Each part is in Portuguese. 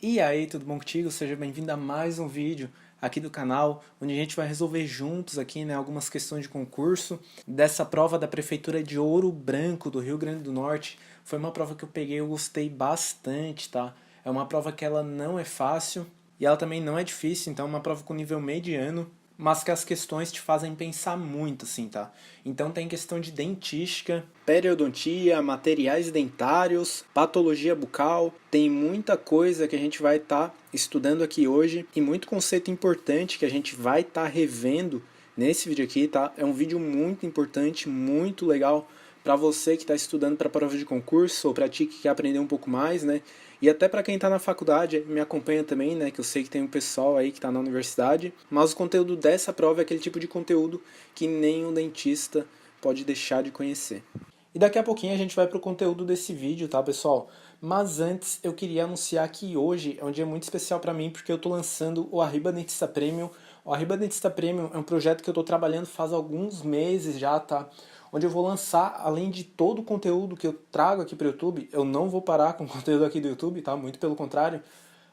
E aí, tudo bom contigo? Seja bem-vindo a mais um vídeo aqui do canal, onde a gente vai resolver juntos aqui, né, algumas questões de concurso dessa prova da Prefeitura de Ouro Branco, do Rio Grande do Norte. Foi uma prova que eu peguei, eu gostei bastante, tá? É uma prova que ela não é fácil e ela também não é difícil, então é uma prova com nível mediano, mas que as questões te fazem pensar muito, assim, tá? Então tem questão de dentística, periodontia, materiais dentários, patologia bucal, tem muita coisa que a gente vai estar estudando aqui hoje e muito conceito importante que a gente vai estar revendo nesse vídeo aqui, tá? É um vídeo muito importante, muito legal para você que está estudando para prova de concurso ou para ti que quer aprender um pouco mais, né? E até para quem está na faculdade, me acompanha também, né? Que eu sei que tem um pessoal aí que está na universidade. Mas o conteúdo dessa prova é aquele tipo de conteúdo que nenhum dentista pode deixar de conhecer. E daqui a pouquinho a gente vai para o conteúdo desse vídeo, tá, pessoal? Mas antes eu queria anunciar que hoje é um dia muito especial para mim porque eu estou lançando o Arriba Dentista Premium. O Arriba Dentista Premium é um projeto que eu estou trabalhando faz alguns meses já, tá? Onde eu vou lançar, além de todo o conteúdo que eu trago aqui para o YouTube, eu não vou parar com o conteúdo aqui do YouTube, tá? Muito pelo contrário.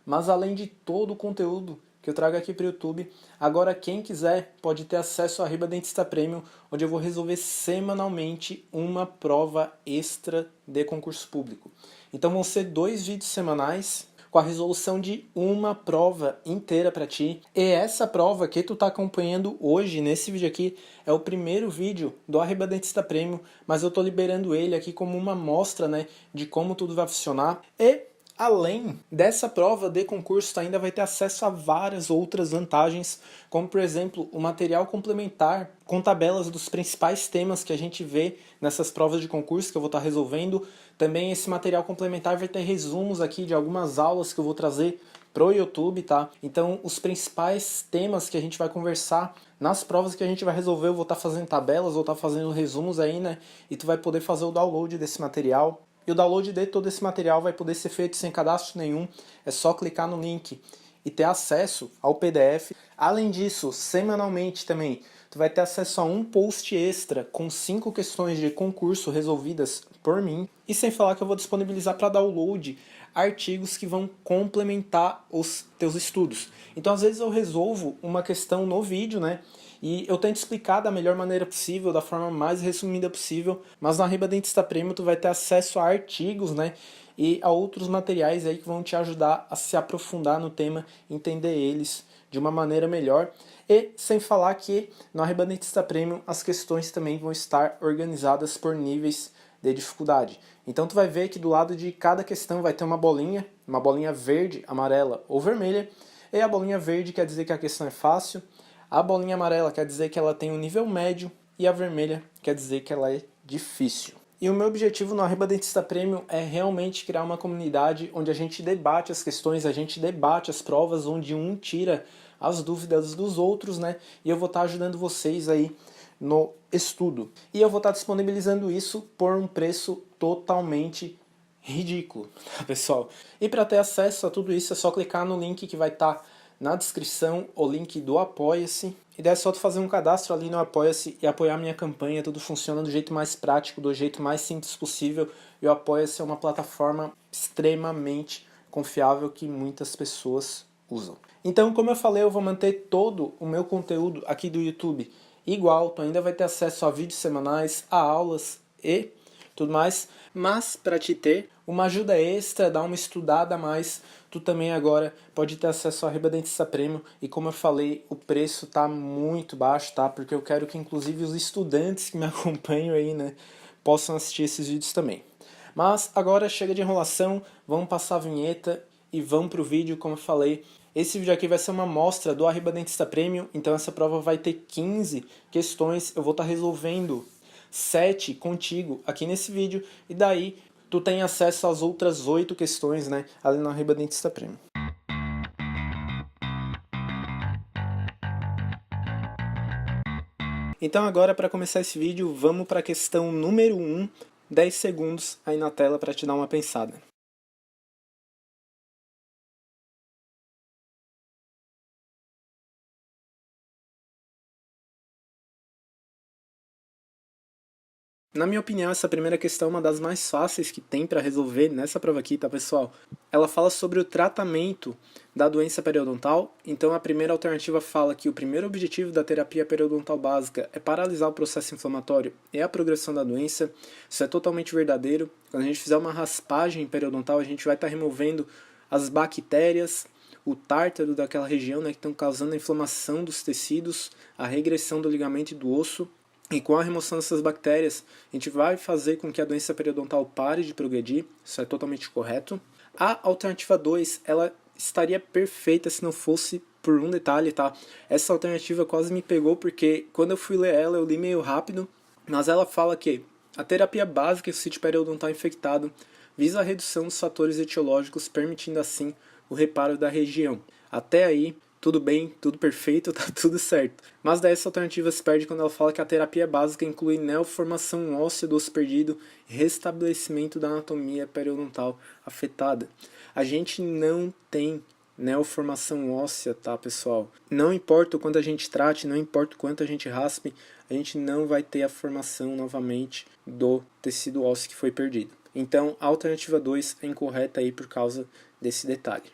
Mas além de todo o conteúdo que eu trago aqui para o YouTube, agora quem quiser pode ter acesso ao Arriba Dentista Premium, onde eu vou resolver semanalmente uma prova extra de concurso público. Então vão ser 2 vídeos semanais com a resolução de uma prova inteira para ti. E essa prova que tu tá acompanhando hoje nesse vídeo aqui é o primeiro vídeo do Arriba Dentista Premium, mas eu tô liberando ele aqui como uma amostra, né, de como tudo vai funcionar. E além dessa prova de concurso, tu ainda vai ter acesso a várias outras vantagens, como por exemplo o material complementar com tabelas dos principais temas que a gente vê nessas provas de concurso que eu vou estar resolvendo. Também esse material complementar vai ter resumos aqui de algumas aulas que eu vou trazer pro YouTube, tá? Então os principais temas que a gente vai conversar nas provas que a gente vai resolver, eu vou estar fazendo tabelas, vou estar fazendo resumos aí, né? E tu vai poder fazer o download desse material. E o download de todo esse material vai poder ser feito sem cadastro nenhum, é só clicar no link e ter acesso ao PDF. Além disso, semanalmente também, tu vai ter acesso a um post extra com 5 questões de concurso resolvidas por mim. E sem falar que eu vou disponibilizar para download artigos que vão complementar os teus estudos. Então, às vezes eu resolvo uma questão no vídeo, né? E eu tento explicar da melhor maneira possível, da forma mais resumida possível, mas na Arriba Dentista Premium tu vai ter acesso a artigos, né? E a outros materiais aí que vão te ajudar a se aprofundar no tema, entender eles de uma maneira melhor. E sem falar que no Arriba Dentista Premium as questões também vão estar organizadas por níveis de dificuldade. Então tu vai ver que do lado de cada questão vai ter uma bolinha verde, amarela ou vermelha, e a bolinha verde quer dizer que a questão é fácil, a bolinha amarela quer dizer que ela tem um nível médio e a vermelha quer dizer que ela é difícil. E o meu objetivo no Arriba Dentista Premium é realmente criar uma comunidade onde a gente debate as questões, a gente debate as provas, onde um tira as dúvidas dos outros, né? E eu vou estar ajudando vocês aí no estudo. E eu vou estar disponibilizando isso por um preço totalmente ridículo, tá, pessoal? E para ter acesso a tudo isso é só clicar no link que vai estar na descrição, o link do Apoia-se. E daí é só tu fazer um cadastro ali no Apoia-se e apoiar a minha campanha. Tudo funciona do jeito mais prático, do jeito mais simples possível. E o Apoia-se é uma plataforma extremamente confiável que muitas pessoas usam. Então, como eu falei, eu vou manter todo o meu conteúdo aqui do YouTube igual. Tu ainda vai ter acesso a vídeos semanais, a aulas e tudo mais, mas para te ter uma ajuda extra, dar uma estudada a mais, tu também agora pode ter acesso ao Arriba Dentista Premium, e como eu falei, o preço tá muito baixo, tá? Porque eu quero que inclusive os estudantes que me acompanham aí, né, possam assistir esses vídeos também. Mas agora chega de enrolação, vamos passar a vinheta e vamos pro vídeo, como eu falei. Esse vídeo aqui vai ser uma amostra do Arriba Dentista Premium, então essa prova vai ter 15 questões, eu vou estar resolvendo 7 contigo aqui nesse vídeo, e daí tu tem acesso às outras 8 questões, né, ali na Arriba Dentista Premium. Então agora, para começar esse vídeo, vamos para a questão número 1, 10 segundos aí na tela para te dar uma pensada. Na minha opinião, essa primeira questão é uma das mais fáceis que tem para resolver nessa prova aqui, tá, pessoal? Ela fala sobre o tratamento da doença periodontal. Então, a primeira alternativa fala que o primeiro objetivo da terapia periodontal básica é paralisar o processo inflamatório e a progressão da doença. Isso é totalmente verdadeiro. Quando a gente fizer uma raspagem periodontal, a gente vai estar removendo as bactérias, o tártaro daquela região, né, que estão causando a inflamação dos tecidos, a regressão do ligamento e do osso. E com a remoção dessas bactérias, a gente vai fazer com que a doença periodontal pare de progredir. Isso é totalmente correto. A alternativa 2, ela estaria perfeita se não fosse por um detalhe, tá? Essa alternativa quase me pegou porque quando eu fui ler ela, eu li meio rápido, mas ela fala que a terapia básica em sítio periodontal infectado visa a redução dos fatores etiológicos, permitindo assim o reparo da região. Até aí, tudo bem, tudo perfeito, tá tudo certo. Mas daí essa alternativa se perde quando ela fala que a terapia básica inclui neoformação óssea do osso perdido e restabelecimento da anatomia periodontal afetada. A gente não tem neoformação óssea, tá, pessoal? Não importa o quanto a gente trate, não importa o quanto a gente raspe, a gente não vai ter a formação novamente do tecido ósseo que foi perdido. Então, a alternativa 2 é incorreta aí por causa desse detalhe.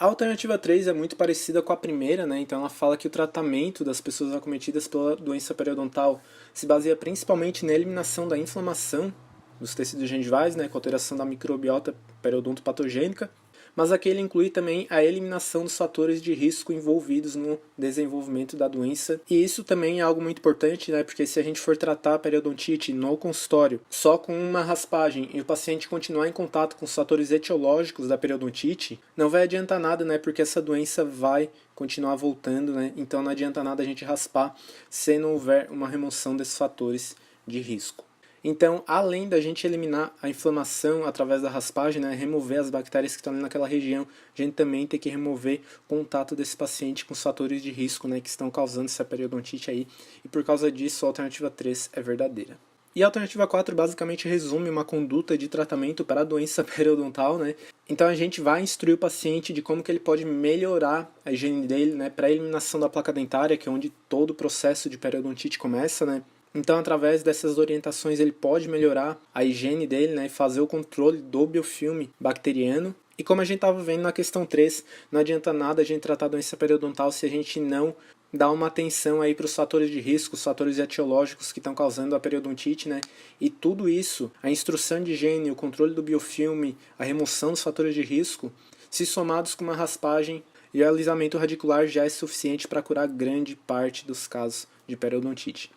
A alternativa 3 é muito parecida com a primeira, né? Então ela fala que o tratamento das pessoas acometidas pela doença periodontal se baseia principalmente na eliminação da inflamação dos tecidos gengivais, né? Com alteração da microbiota periodontopatogênica, mas aqui ele inclui também a eliminação dos fatores de risco envolvidos no desenvolvimento da doença. E isso também é algo muito importante, né? Porque se a gente for tratar a periodontite no consultório só com uma raspagem e o paciente continuar em contato com os fatores etiológicos da periodontite, não vai adiantar nada, né? Porque essa doença vai continuar voltando, né? Então não adianta nada a gente raspar se não houver uma remoção desses fatores de risco. Então, além da gente eliminar a inflamação através da raspagem, né, remover as bactérias que estão ali naquela região, a gente também tem que remover o contato desse paciente com os fatores de risco, né, que estão causando essa periodontite aí. E por causa disso, a alternativa 3 é verdadeira. E a alternativa 4 basicamente resume uma conduta de tratamento para a doença periodontal, né? Então a gente vai instruir o paciente de como que ele pode melhorar a higiene dele, né, para a eliminação da placa dentária, que é onde todo o processo de periodontite começa, né? Então, através dessas orientações, ele pode melhorar a higiene dele, né, e fazer o controle do biofilme bacteriano. E como a gente estava vendo na questão 3, não adianta nada a gente tratar a doença periodontal se a gente não dá uma atenção aí para os fatores de risco, os fatores etiológicos que estão causando a periodontite, né? E tudo isso, a instrução de higiene, o controle do biofilme, a remoção dos fatores de risco, se somados com uma raspagem e o alisamento radicular já é suficiente para curar grande parte dos casos de periodontite.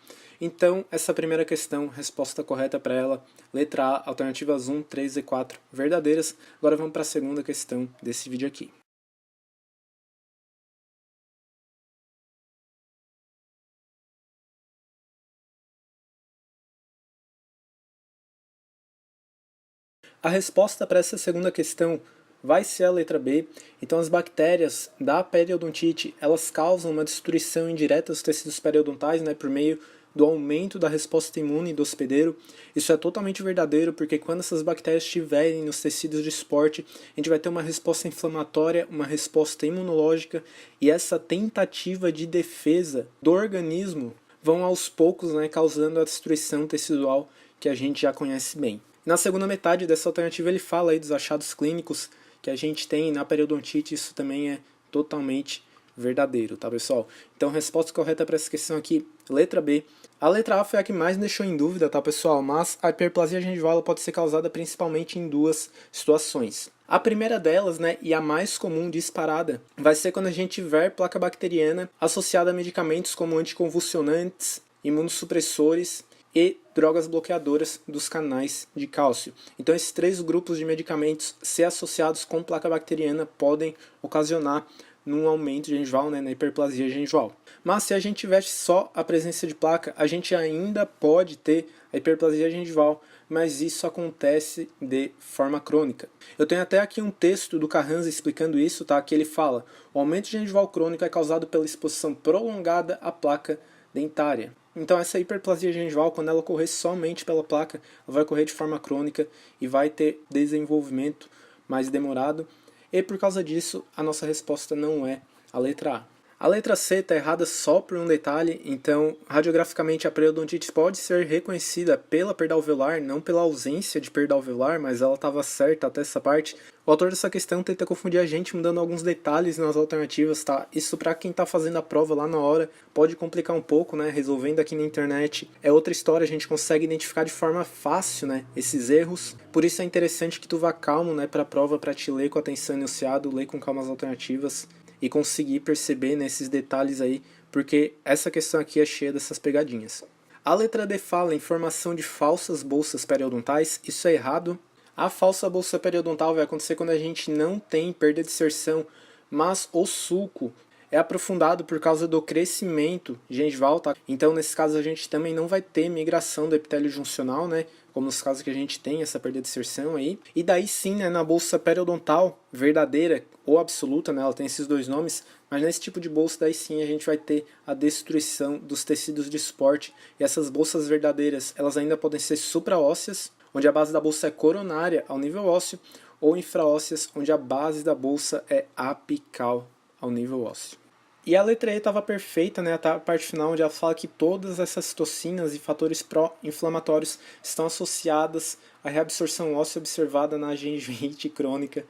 Então, essa primeira questão, resposta correta para ela, letra A, alternativas 1, 3 e 4, verdadeiras. Agora vamos para a segunda questão desse vídeo aqui. A resposta para essa segunda questão vai ser a letra B. Então, as bactérias da periodontite, elas causam uma destruição indireta dos tecidos periodontais, né, por meio do aumento da resposta imune do hospedeiro. Isso é totalmente verdadeiro, porque quando essas bactérias estiverem nos tecidos de suporte, a gente vai ter uma resposta inflamatória, uma resposta imunológica, e essa tentativa de defesa do organismo vão aos poucos, né, causando a destruição tecidual que a gente já conhece bem. Na segunda metade dessa alternativa ele fala aí dos achados clínicos que a gente tem na periodontite, isso também é totalmente verdadeiro, tá, pessoal? Então, a resposta correta para essa questão aqui, letra B. A letra A foi a que mais me deixou em dúvida, tá, pessoal? Mas a hiperplasia gengival pode ser causada principalmente em duas situações. A primeira delas, né, e a mais comum disparada, vai ser quando a gente tiver placa bacteriana associada a medicamentos como anticonvulsionantes, imunossupressores e drogas bloqueadoras dos canais de cálcio. Então, esses três grupos de medicamentos, se associados com placa bacteriana, podem ocasionar num aumento gengival, né, na hiperplasia gengival. Mas se a gente tiver só a presença de placa, a gente ainda pode ter a hiperplasia gengival, mas isso acontece de forma crônica. Eu tenho até aqui um texto do Carranza explicando isso, tá? Que ele fala: o aumento gengival crônico é causado pela exposição prolongada à placa dentária. Então essa hiperplasia gengival, quando ela ocorrer somente pela placa, ela vai ocorrer de forma crônica e vai ter desenvolvimento mais demorado. E por causa disso, a nossa resposta não é a letra A. A letra C está errada só por um detalhe, então radiograficamente a periodontite pode ser reconhecida pela perda alveolar, não pela ausência de perda alveolar, mas ela estava certa até essa parte. O autor dessa questão tenta confundir a gente mudando alguns detalhes nas alternativas, tá? Isso para quem está fazendo a prova lá na hora pode complicar um pouco, né? Resolvendo aqui na internet é outra história, a gente consegue identificar de forma fácil, né, esses erros. Por isso é interessante que tu vá calmo, né, para a prova, para te ler com atenção enunciado, ler com calma as alternativas e conseguir perceber nesses detalhes aí, porque essa questão aqui é cheia dessas pegadinhas. A letra D fala em formação de falsas bolsas periodontais, isso é errado. A falsa bolsa periodontal vai acontecer quando a gente não tem perda de inserção, mas o sulco é aprofundado por causa do crescimento gengival, tá? Então, nesse caso, a gente também não vai ter migração do epitélio juncional, né? Como nos casos que a gente tem essa perda de inserção aí. E daí sim, né, na bolsa periodontal verdadeira ou absoluta, né, ela tem esses dois nomes, mas nesse tipo de bolsa daí sim a gente vai ter a destruição dos tecidos de suporte. E essas bolsas verdadeiras, elas ainda podem ser supraósseas, onde a base da bolsa é coronária ao nível ósseo, ou infraósseas, onde a base da bolsa é apical ao nível ósseo. E a letra E estava perfeita, né, até a parte final, onde ela fala que todas essas citocinas e fatores pró-inflamatórios estão associadas à reabsorção óssea observada na gengivite crônica.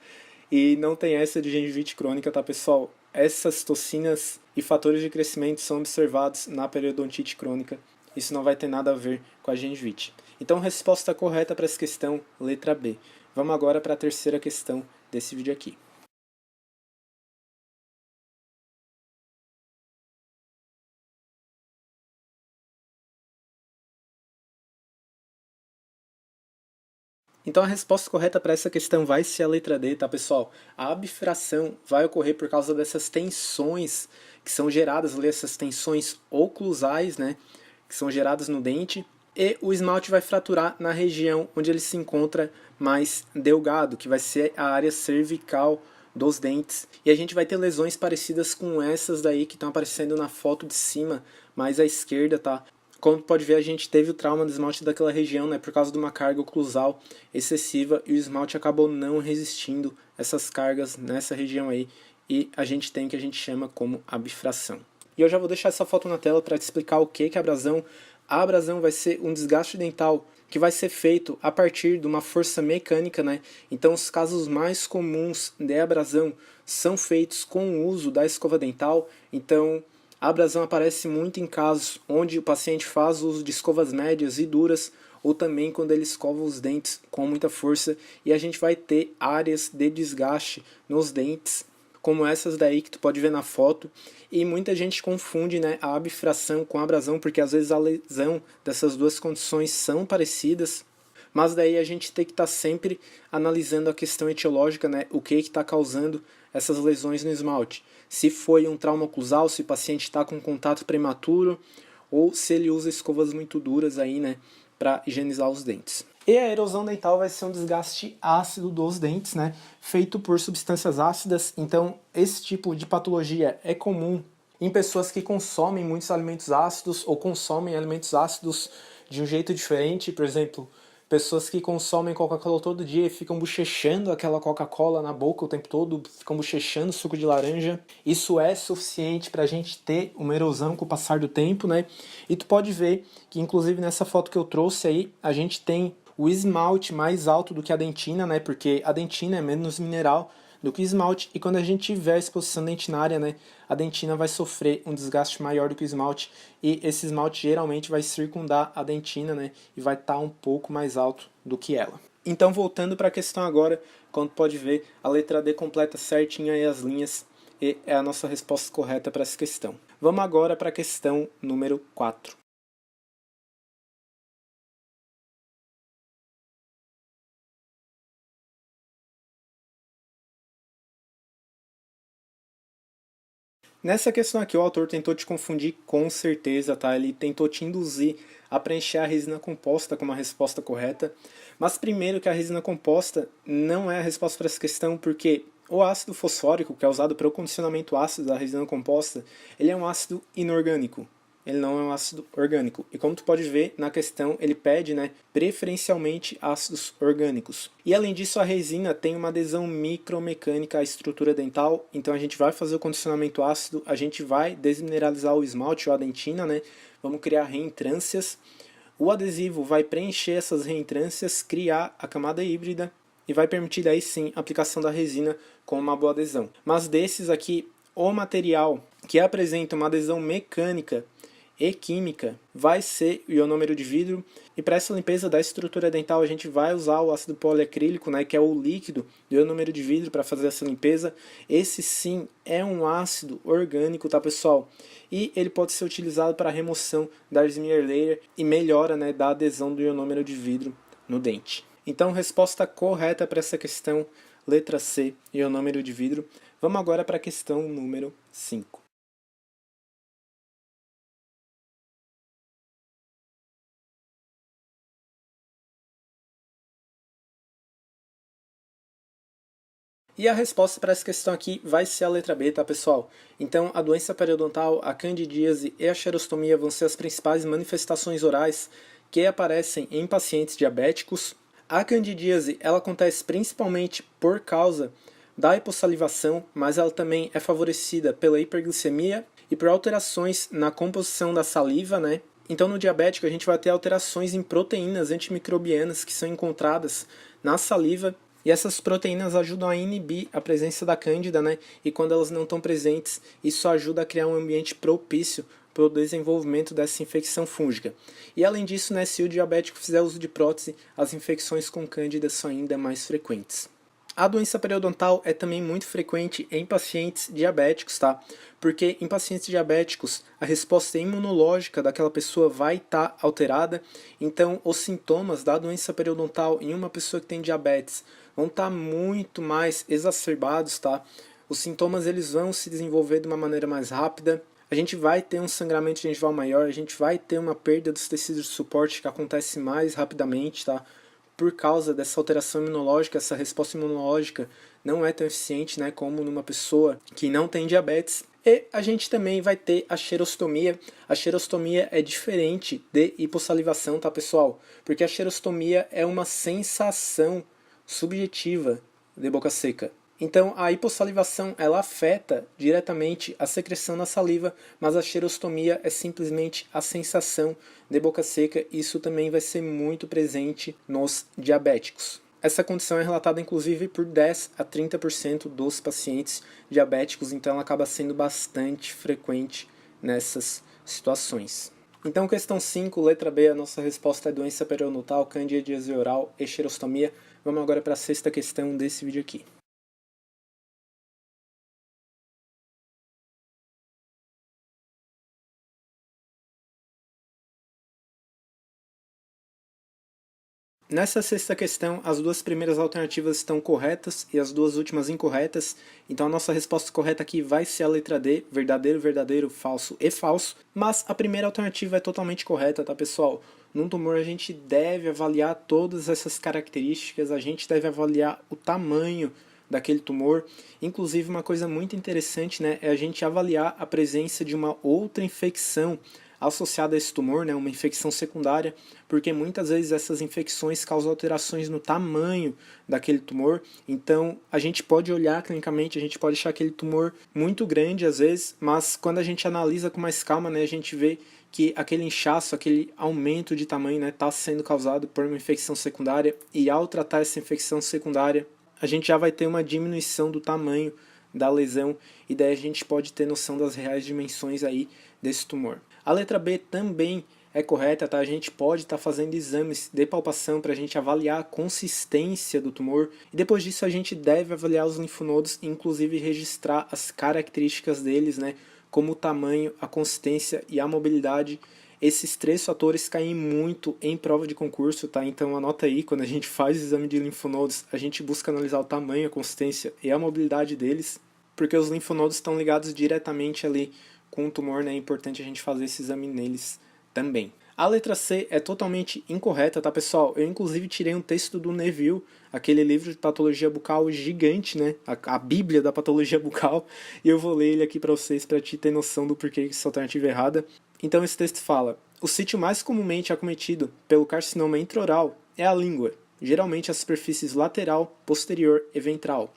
E não tem essa de gengivite crônica, tá, pessoal? Essas citocinas e fatores de crescimento são observados na periodontite crônica. Isso não vai ter nada a ver com a gengivite. Então, resposta correta para essa questão, letra B. Vamos agora para a terceira questão desse vídeo aqui. Então a resposta correta para essa questão vai ser a letra D, tá, pessoal? A abfração vai ocorrer por causa dessas tensões que são geradas ali, essas tensões oclusais, né, que são geradas no dente, e o esmalte vai fraturar na região onde ele se encontra mais delgado, que vai ser a área cervical dos dentes. E a gente vai ter lesões parecidas com essas daí que estão aparecendo na foto de cima, mais à esquerda, tá? Como pode ver, a gente teve o trauma do esmalte daquela região, né, por causa de uma carga oclusal excessiva, e o esmalte acabou não resistindo essas cargas nessa região aí, e a gente tem o que a gente chama como abfração. E eu já vou deixar essa foto na tela para te explicar o que é abrasão. A abrasão vai ser um desgaste dental que vai ser feito a partir de uma força mecânica, né? Então os casos mais comuns de abrasão são feitos com o uso da escova dental. Então a abrasão aparece muito em casos onde o paciente faz uso de escovas médias e duras, ou também quando ele escova os dentes com muita força, e a gente vai ter áreas de desgaste nos dentes, como essas daí que tu pode ver na foto. E muita gente confunde, né, a abfração com a abrasão, porque às vezes a lesão dessas duas condições são parecidas, mas daí a gente tem que estar sempre analisando a questão etiológica, né, o que está causando essas lesões no esmalte. Se foi um trauma oclusal, se o paciente está com contato prematuro, ou se ele usa escovas muito duras aí, né, para higienizar os dentes. E a erosão dental vai ser um desgaste ácido dos dentes, né, feito por substâncias ácidas. Então, esse tipo de patologia é comum em pessoas que consomem muitos alimentos ácidos ou consomem alimentos ácidos de um jeito diferente. Por exemplo, pessoas que consomem Coca-Cola todo dia e ficam bochechando aquela Coca-Cola na boca o tempo todo, ficam bochechando suco de laranja. Isso é suficiente para a gente ter uma erosão com o passar do tempo, né? E tu pode ver que, inclusive, nessa foto que eu trouxe aí, a gente tem o esmalte mais alto do que a dentina, né? Porque a dentina é menos mineral do que o esmalte, e quando a gente tiver exposição dentinária, né, a dentina vai sofrer um desgaste maior do que o esmalte, e esse esmalte geralmente vai circundar a dentina, né, e vai estar um pouco mais alto do que ela. Então, voltando para a questão agora, como pode ver, a letra D completa certinho aí as linhas, e é a nossa resposta correta para essa questão. Vamos agora para a questão número 4. Nessa questão aqui, o autor tentou te confundir com certeza, tá? Ele tentou te induzir a preencher a resina composta como a resposta correta. Mas primeiro que a resina composta não é a resposta para essa questão, porque o ácido fosfórico, que é usado para o condicionamento ácido da resina composta, ele é um ácido inorgânico. ele não é um ácido orgânico. E como tu pode ver na questão, ele pede, né, preferencialmente ácidos orgânicos. E além disso, a resina tem uma adesão micromecânica à estrutura dental, então a gente vai fazer o condicionamento ácido, a gente vai desmineralizar o esmalte ou a dentina, né, vamos criar reentrâncias. O adesivo vai preencher essas reentrâncias, criar a camada híbrida e vai permitir daí sim a aplicação da resina com uma boa adesão. Mas desses aqui, o material que apresenta uma adesão mecânica e química vai ser o ionômero de vidro, e para essa limpeza da estrutura dental a gente vai usar o ácido poliacrílico, né, que é o líquido do ionômero de vidro para fazer essa limpeza. Esse sim é um ácido orgânico, tá pessoal? E ele pode ser utilizado para remoção da smear layer e melhora, né, da adesão do ionômero de vidro no dente. Então, resposta correta para essa questão, letra C, ionômero de vidro. Vamos agora para a questão número 5. E a resposta para essa questão aqui vai ser a letra B, tá pessoal? Então, a doença periodontal, a candidíase e a xerostomia vão ser as principais manifestações orais que aparecem em pacientes diabéticos. A candidíase, ela acontece principalmente por causa da hipossalivação, mas ela também é favorecida pela hiperglicemia e por alterações na composição da saliva, né? Então, no diabético, a gente vai ter alterações em proteínas antimicrobianas que são encontradas na saliva, e essas proteínas ajudam a inibir a presença da cândida, né? E quando elas não estão presentes, isso ajuda a criar um ambiente propício para o desenvolvimento dessa infecção fúngica. E além disso, né, se o diabético fizer uso de prótese, as infecções com cândida são ainda mais frequentes. A doença periodontal é também muito frequente em pacientes diabéticos, tá? Porque em pacientes diabéticos a resposta imunológica daquela pessoa vai estar alterada, então os sintomas da doença periodontal em uma pessoa que tem diabetes vão estar muito mais exacerbados, tá? Os sintomas eles vão se desenvolver de uma maneira mais rápida, a gente vai ter um sangramento gengival maior, a gente vai ter uma perda dos tecidos de suporte que acontece mais rapidamente, tá? Por causa dessa alteração imunológica, essa resposta imunológica não é tão eficiente, né, como numa pessoa que não tem diabetes. E a gente também vai ter a xerostomia. A xerostomia é diferente de hipossalivação, tá pessoal? Porque a xerostomia é uma sensação subjetiva de boca seca. Então, a hipossalivação ela afeta diretamente a secreção na saliva, mas a xerostomia é simplesmente a sensação de boca seca. Isso também vai ser muito presente nos diabéticos. Essa condição é relatada inclusive por 10 a 30% dos pacientes diabéticos, então ela acaba sendo bastante frequente nessas situações. Então, questão 5, letra B, a nossa resposta é doença periodontal, candidíase oral e xerostomia. Vamos agora para a sexta questão desse vídeo aqui. Nessa sexta questão, as duas primeiras alternativas estão corretas e as duas últimas incorretas. Então a nossa resposta correta aqui vai ser a letra D, verdadeiro, verdadeiro, falso e falso. Mas a primeira alternativa é totalmente correta, tá pessoal? Num tumor a gente deve avaliar todas essas características, a gente deve avaliar o tamanho daquele tumor. Inclusive uma coisa muito interessante, né, é a gente avaliar a presença de uma outra infecção associada a esse tumor, né, uma infecção secundária, porque muitas vezes essas infecções causam alterações no tamanho daquele tumor. Então a gente pode olhar clinicamente, a gente pode achar aquele tumor muito grande às vezes, mas quando a gente analisa com mais calma, né, a gente vê que aquele inchaço, aquele aumento de tamanho, né, está sendo causado por uma infecção secundária, e ao tratar essa infecção secundária, a gente já vai ter uma diminuição do tamanho da lesão, e daí a gente pode ter noção das reais dimensões aí desse tumor. A letra B também é correta, tá? A gente pode estar fazendo exames de palpação para a gente avaliar a consistência do tumor, e depois disso a gente deve avaliar os linfonodos e inclusive registrar as características deles, né? Como o tamanho, a consistência e a mobilidade. Esses três fatores caem muito em prova de concurso, tá? Então anota aí, quando a gente faz o exame de linfonodos, a gente busca analisar o tamanho, a consistência e a mobilidade deles, porque os linfonodos estão ligados diretamente ali com o tumor, né? É importante a gente fazer esse exame neles também. A letra C é totalmente incorreta, tá pessoal? Eu inclusive tirei um texto do Neville, aquele livro de patologia bucal gigante, né? A bíblia da patologia bucal, e eu vou ler ele aqui para vocês, para te ter noção do porquê essa alternativa é errada. Então esse texto fala: o sítio mais comumente acometido pelo carcinoma intraoral é a língua, geralmente as superfícies lateral, posterior e ventral.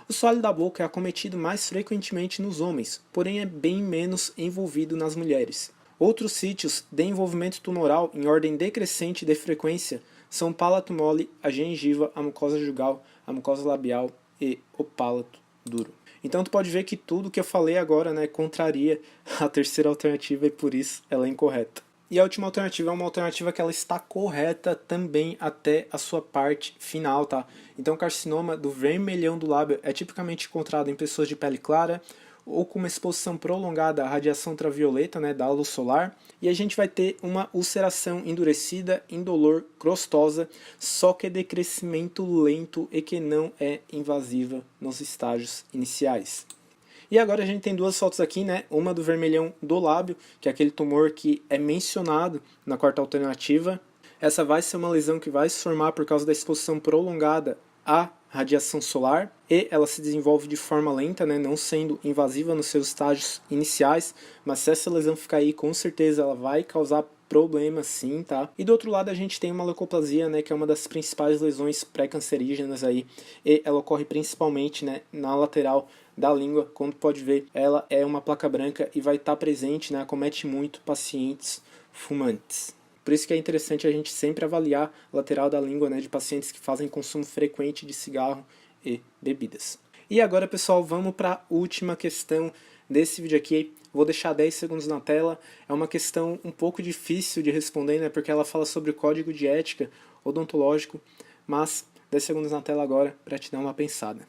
O sólido da boca é acometido mais frequentemente nos homens, porém é bem menos envolvido nas mulheres. Outros sítios de envolvimento tumoral em ordem decrescente de frequência são o palato mole, a gengiva, a mucosa jugal, a mucosa labial e o palato duro. Então tu pode ver que tudo que eu falei agora, né, contraria a terceira alternativa e por isso ela é incorreta. E a última alternativa é uma alternativa que ela está correta também até a sua parte final, tá? Então o carcinoma do vermelhão do lábio é tipicamente encontrado em pessoas de pele clara ou com uma exposição prolongada à radiação ultravioleta, né, da luz solar, e a gente vai ter uma ulceração endurecida, indolor, crostosa, só que é de crescimento lento e que não é invasiva nos estágios iniciais. E agora a gente tem duas fotos aqui, né? Uma do vermelhão do lábio, que é aquele tumor que é mencionado na quarta alternativa. Essa vai ser uma lesão que vai se formar por causa da exposição prolongada à radiação solar e ela se desenvolve de forma lenta, né? Não sendo invasiva nos seus estágios iniciais, mas se essa lesão ficar aí, com certeza ela vai causar problemas sim, tá? E do outro lado a gente tem uma leucoplasia, né, que é uma das principais lesões pré-cancerígenas aí, e ela ocorre principalmente, né, na lateral da língua. Como pode ver, ela é uma placa branca e vai estar presente, né, acomete muito pacientes fumantes. Por isso que é interessante a gente sempre avaliar a lateral da língua, né, de pacientes que fazem consumo frequente de cigarro e bebidas. E agora, pessoal, vamos para a última questão desse vídeo aqui. Vou deixar 10 segundos na tela. É uma questão um pouco difícil de responder, né, porque ela fala sobre o código de ética odontológico, mas 10 segundos na tela agora para te dar uma pensada.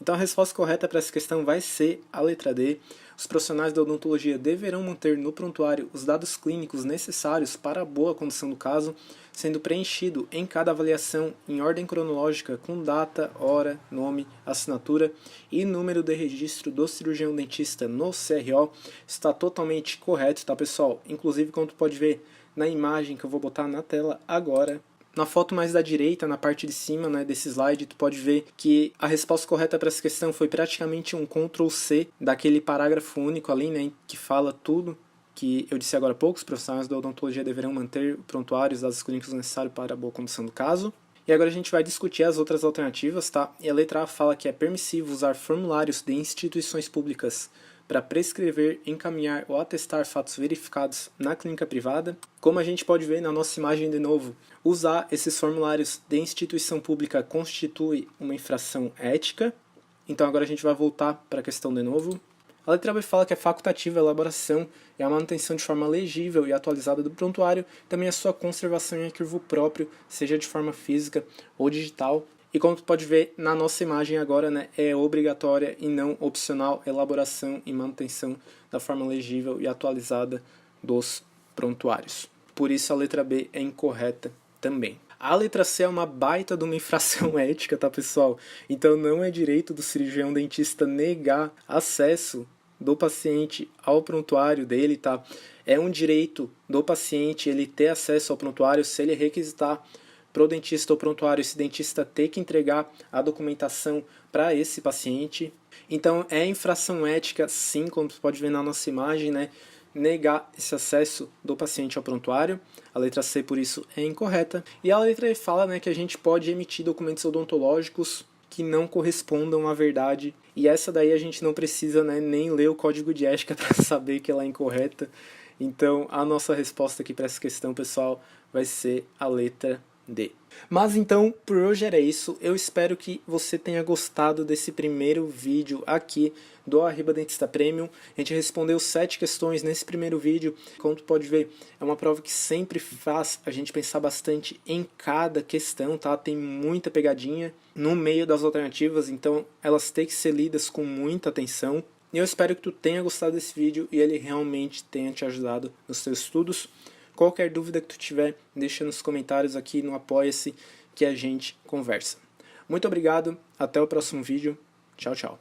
Então a resposta correta para essa questão vai ser a letra D. Os profissionais da odontologia deverão manter no prontuário os dados clínicos necessários para a boa condução do caso, sendo preenchido em cada avaliação em ordem cronológica com data, hora, nome, assinatura e número de registro do cirurgião dentista no CRO. Está totalmente correto, tá, pessoal? Inclusive, como tu pode ver na imagem que eu vou botar na tela agora, na foto mais da direita, na parte de cima, né, desse slide, tu pode ver que a resposta correta para essa questão foi praticamente um Ctrl+C daquele parágrafo único ali, né, que fala tudo que eu disse agora há pouco. Os profissionais da odontologia deverão manter o prontuário e os dados clínicos necessários para a boa condução do caso. E agora a gente vai discutir as outras alternativas, tá? E a letra A fala que é permissivo usar formulários de instituições públicas para prescrever, encaminhar ou atestar fatos verificados na clínica privada. Como a gente pode ver na nossa imagem de novo, usar esses formulários de instituição pública constitui uma infração ética. Então agora a gente vai voltar para a questão de novo. A letra B fala que é facultativa a elaboração e a manutenção de forma legível e atualizada do prontuário, também a sua conservação em arquivo próprio, seja de forma física ou digital. E como tu pode ver na nossa imagem agora, né, é obrigatória e não opcional a elaboração e manutenção da forma legível e atualizada dos prontuários. Por isso a letra B é incorreta também. A letra C é uma baita de uma infração ética, tá, pessoal? Então não é direito do cirurgião dentista negar acesso do paciente ao prontuário dele, tá? É um direito do paciente ele ter acesso ao prontuário se ele requisitar pro dentista ou prontuário, esse dentista ter que entregar a documentação para esse paciente. Então é infração ética, sim, como você pode ver na nossa imagem, né? Negar esse acesso do paciente ao prontuário. A letra C, por isso, é incorreta. E a letra E fala, né, que a gente pode emitir documentos odontológicos que não correspondam à verdade. E essa daí a gente não precisa, né, nem ler o código de ética para saber que ela é incorreta. Então a nossa resposta aqui para essa questão, pessoal, vai ser a letra D. Mas então, por hoje era isso. Eu espero que você tenha gostado desse primeiro vídeo aqui do Arriba Dentista Premium. A gente respondeu 7 questões nesse primeiro vídeo. Como tu pode ver, é uma prova que sempre faz a gente pensar bastante em cada questão, tá? Tem muita pegadinha no meio das alternativas, então elas têm que ser lidas com muita atenção. E eu espero que tu tenha gostado desse vídeo e ele realmente tenha te ajudado nos teus estudos. Qualquer dúvida que tu tiver, deixa nos comentários aqui no Apoia-se que a gente conversa. Muito obrigado, até o próximo vídeo. Tchau, tchau.